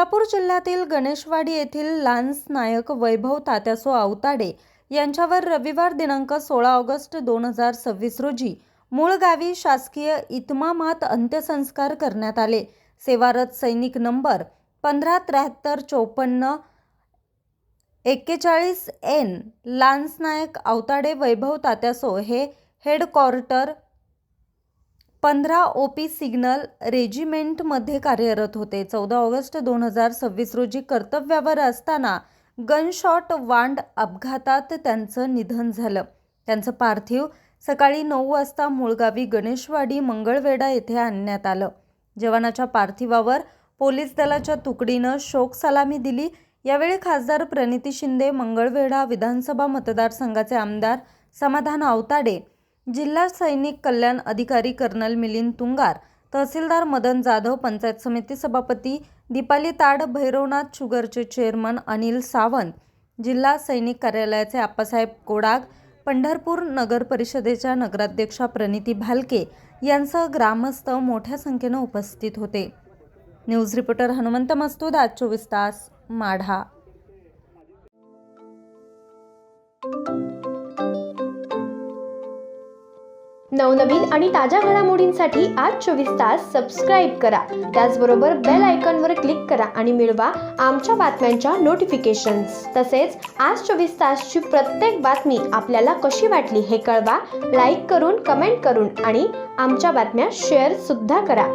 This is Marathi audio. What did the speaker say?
सोलापूर जिल्ह्यातील गणेशवाडी येथील लान्स नायक वैभव तात्यासो आवताडे यांच्यावर रविवार दिनांक 16 ऑगस्ट 2026 रोजी मूळ गावी शासकीय इतमामात अंत्यसंस्कार करण्यात आले। सेवारत सैनिक नंबर 157354 41 एन लान्स नायक आवताडे वैभव तात्यासो हे हेड क्वार्टर 15 ओपी सिग्नल रेजिमेंटमध्ये कार्यरत होते। 14 ऑगस्ट 2026 रोजी कर्तव्यावर असताना गनशॉट वांड अपघातात त्यांचं निधन झालं। त्यांचं पार्थिव सकाळी 9 वाजता मूळगावी गणेशवाडी मंगळवेढा येथे आणण्यात आलं। जवानाच्या पार्थिवावर पोलीस दलाच्या तुकडीनं शोक सलामी दिली। यावेळी खासदार प्रणिती शिंदे, मंगळवेढा विधानसभा मतदारसंघाचे आमदार समाधान आवताडे, जिल्हा सैनिक कल्याण अधिकारी कर्नल मिलिंद तुंगार, तहसीलदार मदन जाधव, पंचायत समिती सभापती दीपाली ताड, भैरवनाथ शुगरचे चेअरमन अनिल सावंत, जिल्हा सैनिक कार्यालयाचे आप्पासाहेब कोडाग, पंढरपूर नगर परिषदेच्या नगराध्यक्षा प्रणिती भालके यांसह ग्रामस्थ मोठ्या संख्येने उपस्थित होते। न्यूज रिपोर्टर हनुमंत मस्तूद, आज 24 तास, माढा। नवनवीन आणि ताज्या घडामोडींसाठी आज 24 तास सबस्क्राईब करा। त्याचबरोबर बेल आयकॉनवर क्लिक करा आणि मिळवा आमच्या बातम्यांच्या नोटिफिकेशन्स। तसेच आज 24 तासची प्रत्येक बातमी आपल्याला कशी वाटली हे कळवा, लाईक करून, कमेंट करून आणि आमच्या बातम्या शेअर सुद्धा करा।